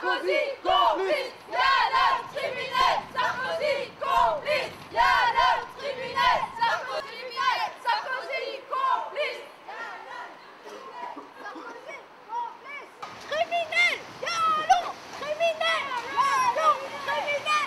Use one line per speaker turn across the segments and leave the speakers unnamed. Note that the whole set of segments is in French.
Sarkozy, complice. Y'a le tribunal, Sarkozy, complice. Y'a le tribunal, Sarkozy, complice. Criminel, allons, criminel, allons, criminel.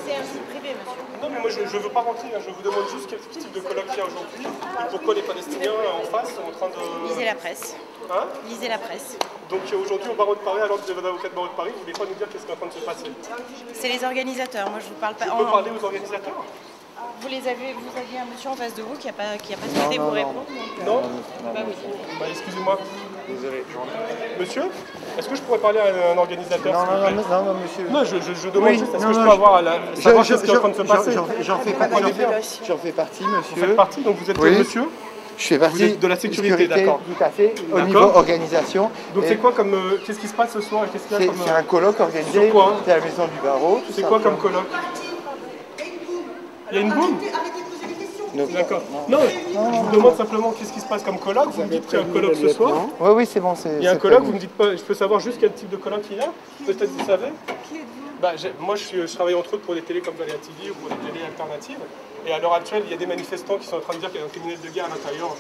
C'est un site privé, monsieur.
Non, mais moi je veux pas rentrer, hein. Je vous demande juste quel type de colloque il y a aujourd'hui et pourquoi les Palestiniens en face sont en train de...
Lisez la presse.
Hein?
Lisez la presse.
Donc aujourd'hui au barreau de Paris, alors que vous êtes avocat de barreau de Paris, vous voulez pas nous dire qu'est-ce qui est en train de se passer?
C'est les organisateurs, moi je vous parle pas.
Je peux parler aux organisateurs?
Vous aviez un monsieur en face de vous qui a pas souhaité vous répondre.
Non?
Bah oui.
Bah, excusez-moi.
Désolé.
Monsieur, est-ce que je pourrais parler à un organisateur?
Non, monsieur.
Non, je demande juste, est-ce que je peux avoir savoir ce qui est en train de se passer?
J'en fais partie, monsieur.
Vous faites partie, donc vous êtes monsieur?
Je fais partie
Vous êtes de la sécurité, d'accord.
Tout à fait, au niveau organisation.
Donc c'est quoi comme... qu'est-ce qui se passe ce soir?
C'est un colloque organisé, c'est à la maison du barreau.
C'est quoi comme colloque? Il y a une boum? D'accord. Non, je vous demande simplement qu'est-ce qui se passe comme colloque. Vous me dites qu'il y a un colloque ce soir.
Oui, c'est bon.
Il y a un colloque, vous me dites pas... Je peux savoir juste quel type de colloque il y a? Peut-être vous savez? Bah, moi je travaille entre autres pour des télés comme Valéa TV ou pour des télés alternatives. Et à l'heure actuelle, il y a des manifestants qui sont en train de dire qu'il y a un criminel de guerre à l'intérieur.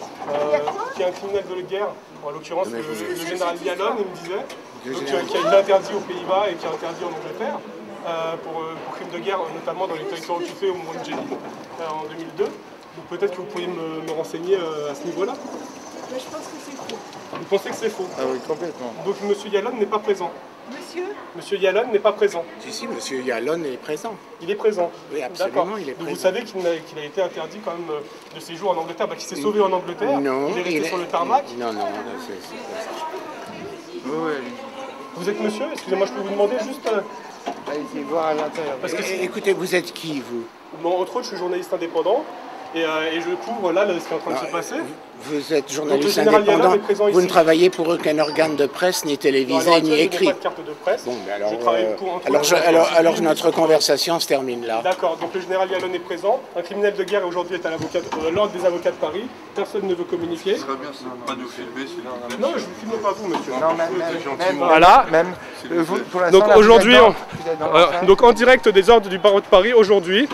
Qu'il y a un criminel de guerre, en l'occurrence le général Yalon, il me disait, donc, qui a été interdit aux Pays-Bas et qui a interdit en Angleterre pour crimes de guerre, notamment dans les territoires occupés au moment de Jenny en 2002. Donc peut-être que vous pourriez me renseigner à ce niveau-là.
Mais je pense que c'est faux.
Vous pensez que c'est faux?
Ah oui, complètement.
Donc M. Yalon n'est pas présent.
Monsieur
Yalon n'est pas présent.
Si, monsieur Yalon est présent.
Il est présent.
Oui, absolument, il est
Donc
présent.
vous savez qu'il a été interdit quand même de séjour en Angleterre, qu'il s'est sauvé en Angleterre,
Non,
il est resté sur le tarmac.
Non, c'est pas ça.
Oui.
Vous êtes monsieur? Excusez-moi, je peux vous demander juste...
Allez-y, voir à l'intérieur.
Parce que
Écoutez, vous êtes qui, vous?
Bon, entre autres, je suis journaliste indépendant. Et je couvre là ce qui est en train de se passer.
Vous êtes journaliste
Donc,
indépendant, vous ne
ici.
travaillez pour aucun organe de presse, ni télévisé, ni écrit.
Je n'ai pas de carte de presse.
Bon, mais alors,
je travaille pour
alors notre conversation se termine là.
D'accord, donc le général Yalon est présent. Un criminel de guerre aujourd'hui est à l'ordre des avocats de Paris. Personne ne veut communiquer.
Ce serait bien, c'est pas nous filmer, sinon...
Non, je ne vous filme pas vous, monsieur.
Non, même
voilà.
Pour l'instant,
donc aujourd'hui, donc en direct des ordres du barreau de Paris, aujourd'hui,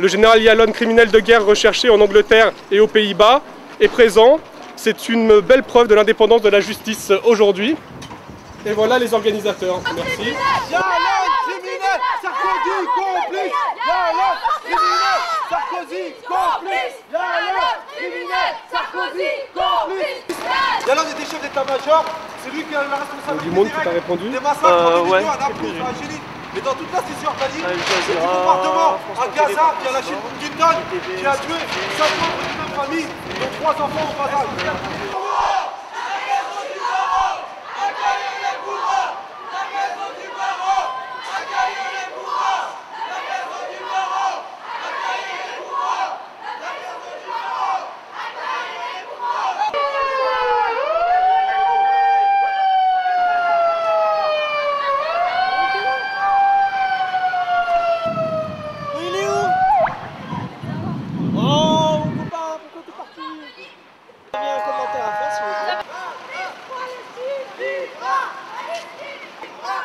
le général Yalon, criminel de guerre recherché en Angleterre et aux Pays-Bas, est présent. C'est une belle preuve de l'indépendance de la justice aujourd'hui. Et voilà les organisateurs. Merci.
Yalon, criminel, Sarkozy, complice. Yalon, criminel, Sarkozy, complice. Yalon, criminel, Sarkozy, complice. Yalon était chef d'état-major, c'est lui qui a la responsabilité
du monde qui t'a répondu.
des massacres ouais. À Naples, à Algérie. Mais dans toute la Cisjordanie, c'est du bombardement à Gaza qui a lâché une tonne, qui a tué 5 membres d'une famille, dont 3 enfants au bas âge.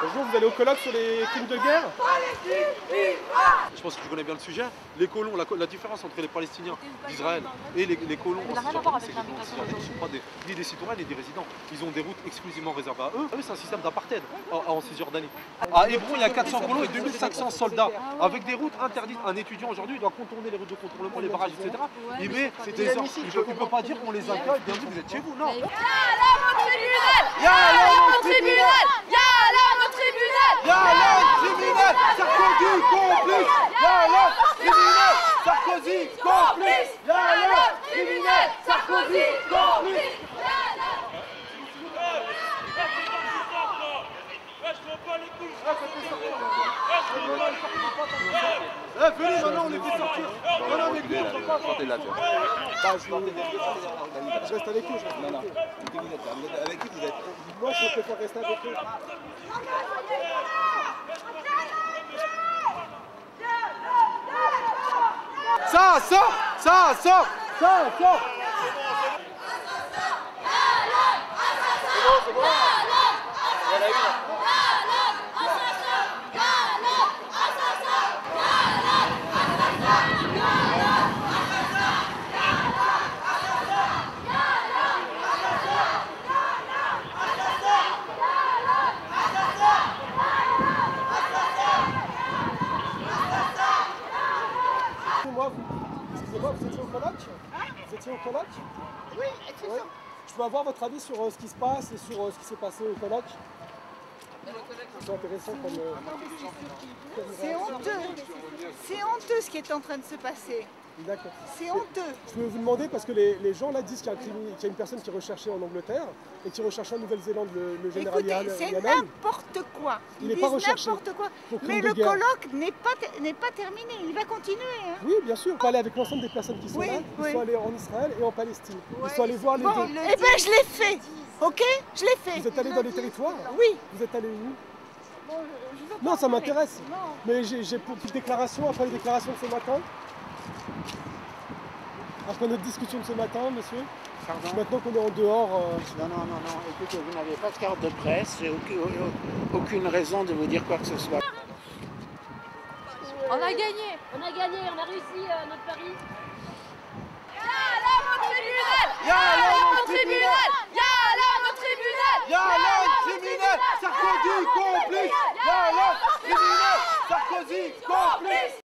Bonjour, vous allez au colloque sur les crimes de guerre?
Je pense que tu connais bien le sujet. Les colons, la différence entre les Palestiniens d'Israël et les colons en Cisjordanie, c'est que les colons en Cisjordanie ne sont pas ni des citoyens ni des résidents. Ils ont des routes exclusivement réservées à eux. Eux, c'est un système d'apartheid en Cisjordanie. À Hébron, il y a 400 colons et 2500 soldats avec des routes interdites. Un étudiant aujourd'hui doit contourner les routes de contournement, les barrages, etc. Mais c'est des ordres. Il ne peut pas dire qu'on les accueille, bienvenue, vous êtes chez vous, non.
Yalon au tribunal! Yalon au tribunal! Yalon au tribunal!
Yalon, criminel, Sarkozy, complice. Yalon, criminel, Sarkozy, complice. Yalon, criminel, Sarkozy, complice.
Yalon!
Eh, venez, maintenant, on les fait sortir. Non, non, mais venez, on va pas.
là,
Je reste avec eux, je reste avec eux.
Avec qui vous êtes?
Moi, je préfère rester avec eux. Ça sort. Excusez-moi, vous étiez au colloque? Vous étiez au colloque?
Oui, excusez-moi.
Ouais. Je peux avoir votre avis sur ce qui se passe et sur ce qui s'est passé au colloque? C'est intéressant comme...
C'est honteux. C'est honteux ce qui est en train de se passer.
D'accord.
C'est honteux.
Je peux vous demander, parce que les gens là disent qu'il y a une personne qui est recherchée en Angleterre et qui est recherchée en Nouvelle-Zélande, le général
Écoutez, c'est
Yannan.
n'importe quoi.
Il
Ils
n'est
disent
pas recherché
n'importe quoi.
pour crime
Mais
de
le
guerre.
colloque n'est pas terminé. Il va continuer. Hein.
Oui, bien sûr. On peut aller avec l'ensemble des personnes qui sont
Oui,
là. Ils
oui.
sont allés en Israël et en Palestine. Ils sont allés voir les
Bon,
deux.
eh bien, je l'ai fait. Ok? Je l'ai fait.
Vous êtes allés dans les territoires?
Oui.
Vous êtes allés où?
Bon, je veux pas
Non, ça
en parler.
m'intéresse.
Non.
Mais j'ai pour une déclaration, après les déclarations de ce matin. Après notre discussion de ce matin, monsieur.
Pardon?
Maintenant qu'on est en dehors.
Non. Écoutez, vous n'avez pas de carte de presse. J'ai aucune raison de vous dire quoi que ce soit.
On a gagné, on a réussi notre pari.
Sarkozy complice. Sarkozy complice.